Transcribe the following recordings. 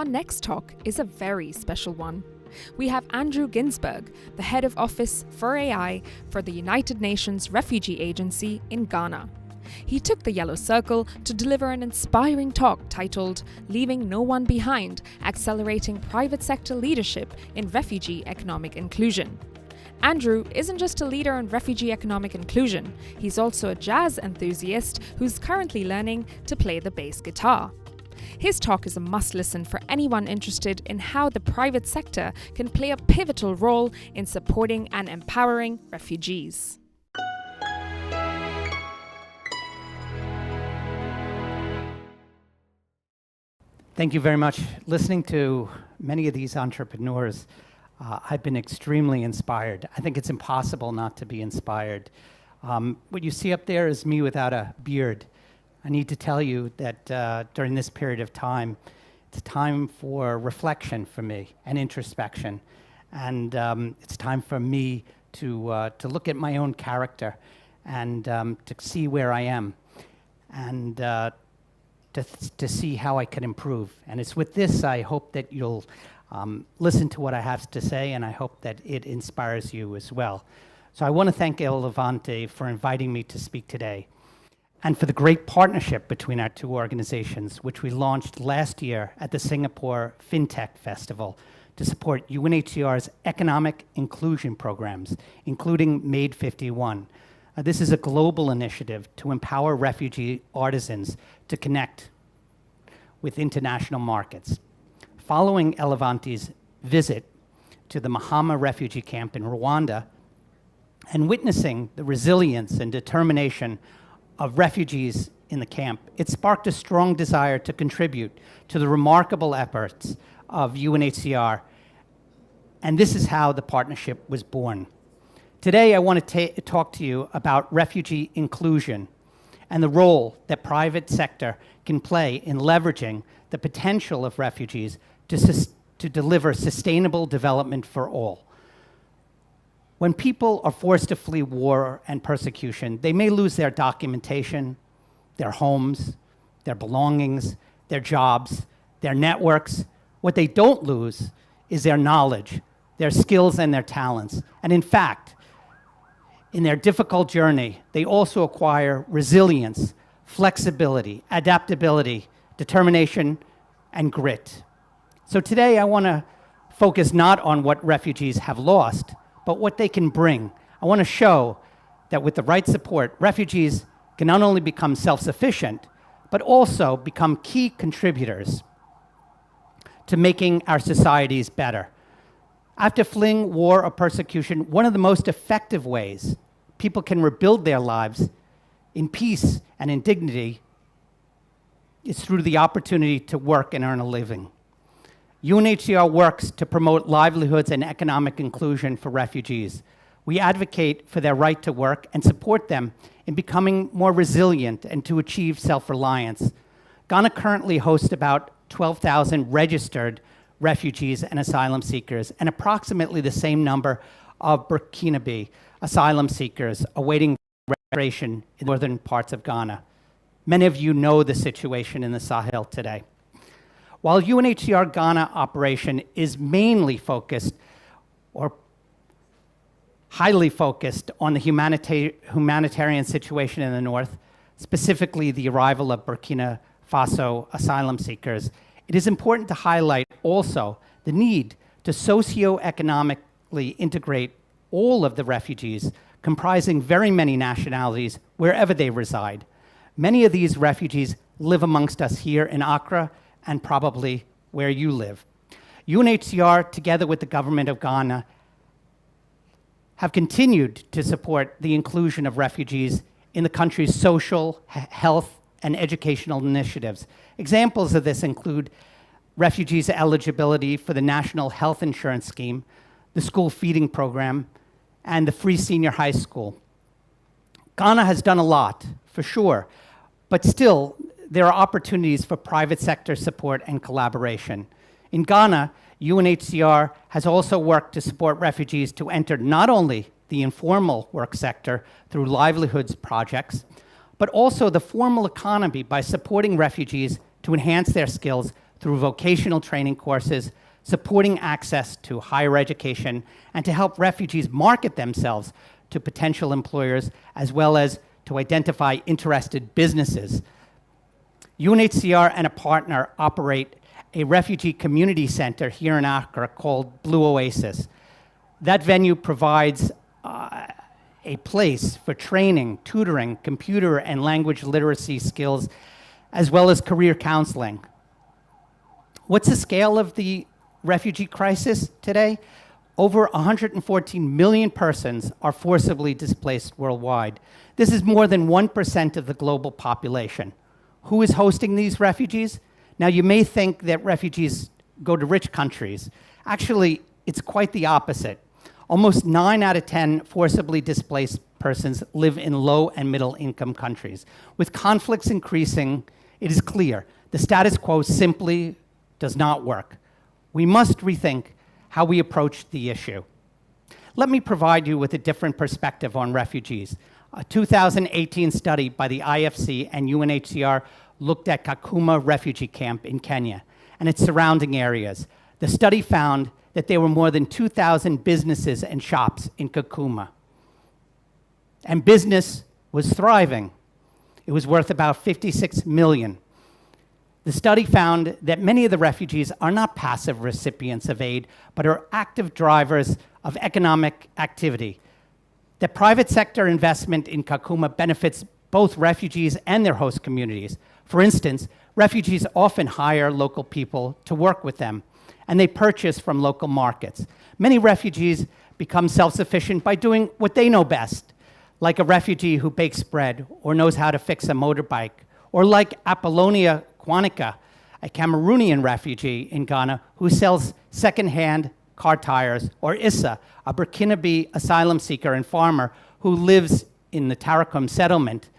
next talk is a very special one. We have Andrew Ginsberg, the head of office for AI for the United Nations Refugee Agency in Ghana. He took the yellow circle to deliver an inspiring talk titled Leaving No One Behind: Accelerating Private Sector Leadership in Refugee Economic Inclusion. Andrew isn't just a leader in refugee economic inclusion, he's also a jazz enthusiast who's currently learning to play the bass guitar. His talk is a must-listen for anyone interested in how the private sector can play a pivotal role in supporting and empowering refugees. Thank you very much. Listening to many of these entrepreneurs, I've been extremely inspired. I think it's impossible not to be inspired. What you see up there is me without a beard. I need to tell you that during this period of time, it's time for reflection for me and introspection. And it's time for me to look at my own character and to see where I am and to see how I can improve. And it's with this, I hope that you'll listen to what I have to say, and I hope that it inspires you as well. So I want to thank El Levante for inviting me to speak today, and for the great partnership between our two organizations, which we launched last year at the Singapore FinTech Festival to support UNHCR's economic inclusion programs, including Made 51. This is a global initiative to empower refugee artisans to connect with international markets. Following El Levante's visit to the Mahama refugee camp in Rwanda and witnessing the resilience and determination of refugees in the camp, it sparked a strong desire to contribute to the remarkable efforts of UNHCR, and this is how the partnership was born. Today, I want to talk to you about refugee inclusion and the role that private sector can play in leveraging the potential of refugees to deliver sustainable development for all. When people are forced to flee war and persecution, they may lose their documentation, their homes, their belongings, their jobs, their networks. What they don't lose is their knowledge, their skills, and their talents. And in fact, in their difficult journey, they also acquire resilience, flexibility, adaptability, determination, and grit. So today I want to focus not on what refugees have lost, but what they can bring. I want to show that with the right support, refugees can not only become self-sufficient, but also become key contributors to making our societies better. After fleeing war or persecution, one of the most effective ways people can rebuild their lives in peace and in dignity is through the opportunity to work and earn a living. UNHCR works to promote livelihoods and economic inclusion for refugees. We advocate for their right to work and support them in becoming more resilient and to achieve self-reliance. Ghana currently hosts about 12,000 registered refugees and asylum seekers, and approximately the same number of Burkinabe asylum seekers awaiting registration in northern parts of Ghana. Many of you know the situation in the Sahel today. While UNHCR Ghana operation is mainly focused or highly focused on the humanitarian situation in the north, specifically the arrival of Burkina Faso asylum seekers, it is important to highlight also the need to socioeconomically integrate all of the refugees, comprising very many nationalities wherever they reside. Many of these refugees live amongst us here in Accra and probably where you live. UNHCR, together with the government of Ghana, have continued to support the inclusion of refugees in the country's social, health, and educational initiatives. Examples of this include refugees' eligibility for the National Health Insurance Scheme, the school feeding program, and the free senior high school. Ghana has done a lot, for sure, but still, there are opportunities for private sector support and collaboration. In Ghana, UNHCR has also worked to support refugees to enter not only the informal work sector through livelihoods projects, but also the formal economy by supporting refugees to enhance their skills through vocational training courses, supporting access to higher education, and to help refugees market themselves to potential employers, as well as to identify interested businesses. UNHCR and a partner operate a refugee community center here in Accra called Blue Oasis. That venue provides a place for training, tutoring, computer and language literacy skills, as well as career counseling. What's the scale of the refugee crisis today? Over 114 million persons are forcibly displaced worldwide. This is more than 1% of the global population. Who is hosting these refugees? Now, you may think that refugees go to rich countries. Actually, it's quite the opposite. Almost 9 out of 10 forcibly displaced persons live in low and middle income countries. With conflicts increasing, it is clear the status quo simply does not work. We must rethink how we approach the issue. Let me provide you with a different perspective on refugees. A 2018 study by the IFC and UNHCR looked at Kakuma refugee camp in Kenya and its surrounding areas. The study found that there were more than 2,000 businesses and shops in Kakuma. And business was thriving. It was worth about 56 million. The study found that many of the refugees are not passive recipients of aid, but are active drivers of economic activity. The private sector investment in Kakuma benefits both refugees and their host communities. For instance, refugees often hire local people to work with them, and they purchase from local markets. Many refugees become self-sufficient by doing what they know best, like a refugee who bakes bread or knows how to fix a motorbike, or like Apollonia Kwanika, a Cameroonian refugee in Ghana who sells second-hand car tires, or Issa, a Burkinabe asylum seeker and farmer who lives in the Tarakum settlement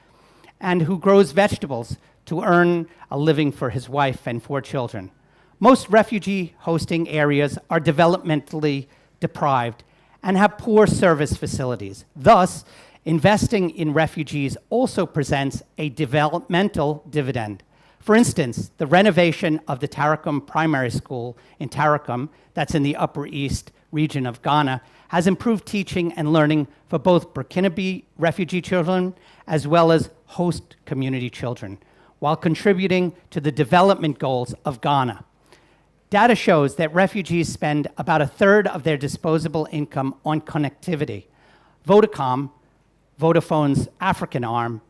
and who grows vegetables to earn a living for his wife and 4 children. Most refugee hosting areas are developmentally deprived and have poor service facilities. Thus, investing in refugees also presents a developmental dividend. For instance, the renovation of the Tarakum Primary School in Tarakum, that's in the Upper East region of Ghana, has improved teaching and learning for both Burkinabe refugee children as well as host community children, while contributing to the development goals of Ghana. Data shows that refugees spend about 1/3 of their disposable income on connectivity. Vodacom, Vodafone's African arm,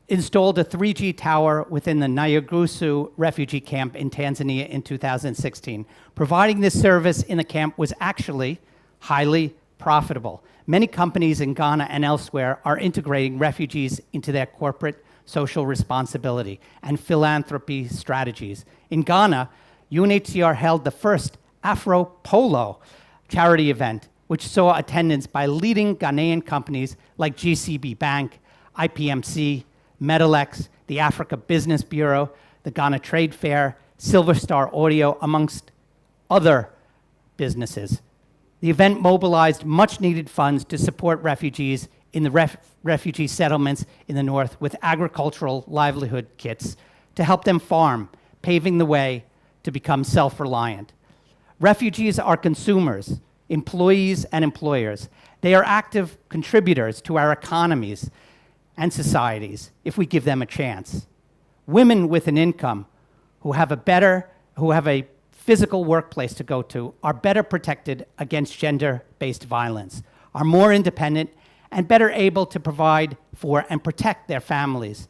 installed a 3G tower within the Nyarugusu refugee camp in Tanzania in 2016. Providing this service in the camp was actually highly profitable. Many companies in Ghana and elsewhere are integrating refugees into their corporate social responsibility and philanthropy strategies. In Ghana, UNHCR held the first Afro Polo charity event, which saw attendance by leading Ghanaian companies like GCB Bank, IPMC, Metalex, the Africa Business Bureau, the Ghana Trade Fair, Silver Star Audio, amongst other businesses. The event mobilized much-needed funds to support refugees in the refugee settlements in the north with agricultural livelihood kits to help them farm, paving the way to become self-reliant. Refugees are consumers, employees, and employers. They are active contributors to our economies and societies if we give them a chance. Women with an income who have a physical workplace to go to are better protected against gender-based violence, are more independent, and better able to provide for and protect their families.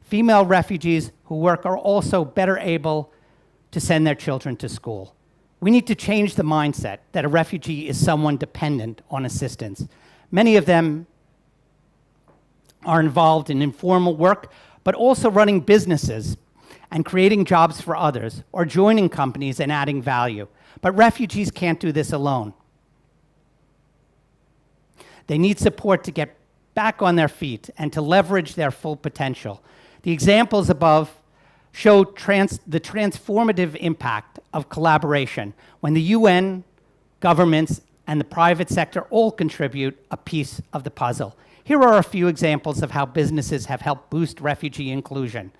Female refugees who work are also better able to send their children to school. We need to change the mindset that a refugee is someone dependent on assistance. Many of them are involved in informal work, but also running businesses and creating jobs for others, or joining companies and adding value. But refugees can't do this alone. They need support to get back on their feet and to leverage their full potential. The examples above show the transformative impact of collaboration when the UN, governments, and the private sector all contribute a piece of the puzzle. Here are a few examples of how businesses have helped boost refugee inclusion.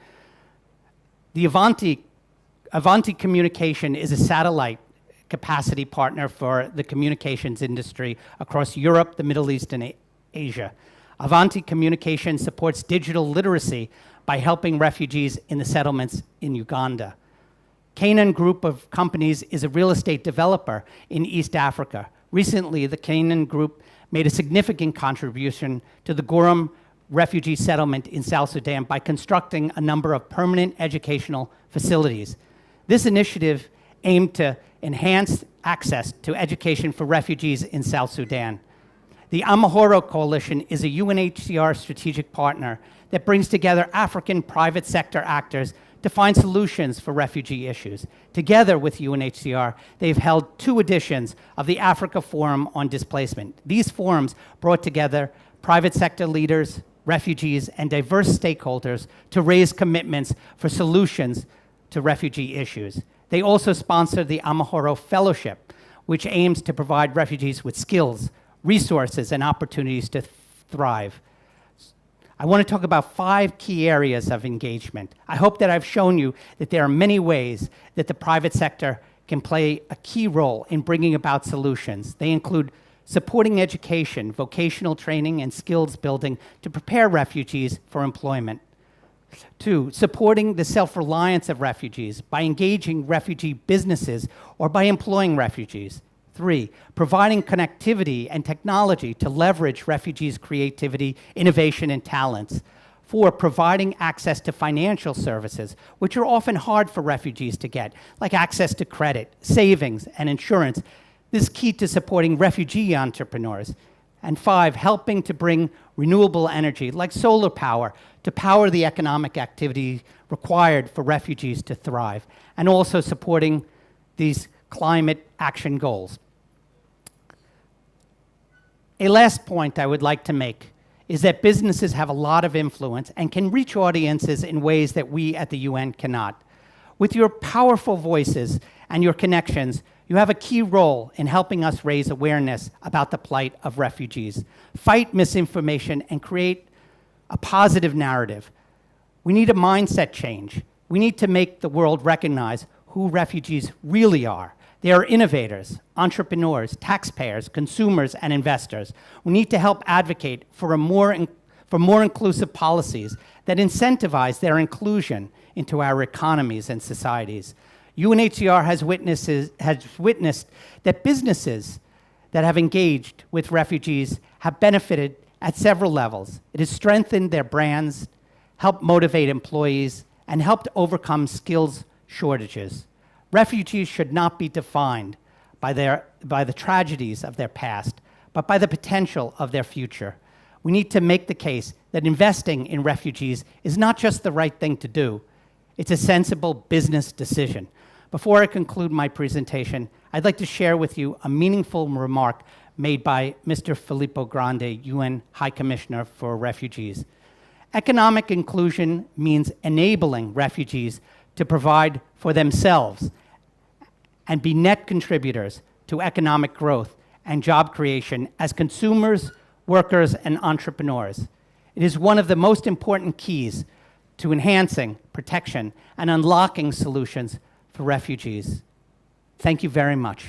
The Avanti Avanti Communication is a satellite capacity partner for the communications industry across Europe, the Middle East, and Asia. Avanti Communication supports digital literacy by helping refugees in the settlements in Uganda. Canaan Group of companies is a real estate developer in East Africa. Recently, the Canaan Group made a significant contribution to the Goram refugee settlement in South Sudan by constructing a number of permanent educational facilities. This initiative aimed to enhance access to education for refugees in South Sudan. The Amahoro Coalition is a UNHCR strategic partner that brings together African private sector actors to find solutions for refugee issues. Together with UNHCR, they've held 2 editions of the Africa Forum on Displacement. These forums brought together private sector leaders, refugees, and diverse stakeholders to raise commitments for solutions to refugee issues. They also sponsor the Amahoro Fellowship, which aims to provide refugees with skills, resources, and opportunities to thrive. I want to talk about 5 key areas of engagement. I hope that I've shown you that there are many ways that the private sector can play a key role in bringing about solutions. They include supporting education, vocational training, and skills building to prepare refugees for employment. 2, supporting the self-reliance of refugees by engaging refugee businesses or by employing refugees. 3, providing connectivity and technology to leverage refugees' creativity, innovation, and talents. 4, providing access to financial services, which are often hard for refugees to get, like access to credit, savings, and insurance. This is key to supporting refugee entrepreneurs. And 5, helping to bring renewable energy, like solar power, to power the economic activity required for refugees to thrive, and also supporting these climate action goals. A last point I would like to make is that businesses have a lot of influence and can reach audiences in ways that we at the UN cannot. With your powerful voices and your connections, you have a key role in helping us raise awareness about the plight of refugees, fight misinformation, and create a positive narrative. We need a mindset change. We need to make the world recognize who refugees really are. They are innovators, entrepreneurs, taxpayers, consumers, and investors. We need to help advocate for more inclusive policies that incentivize their inclusion into our economies and societies. UNHCR has witnessed that businesses that have engaged with refugees have benefited at several levels. It has strengthened their brands, helped motivate employees, and helped overcome skills shortages. Refugees should not be defined by the tragedies of their past, but by the potential of their future. We need to make the case that investing in refugees is not just the right thing to do, it's a sensible business decision. Before I conclude my presentation, I'd like to share with you a meaningful remark made by Mr. Filippo Grandi, UN High Commissioner for Refugees. Economic inclusion means enabling refugees to provide for themselves and be net contributors to economic growth and job creation as consumers, workers, and entrepreneurs. It is one of the most important keys to enhancing protection and unlocking solutions for refugees. Thank you very much.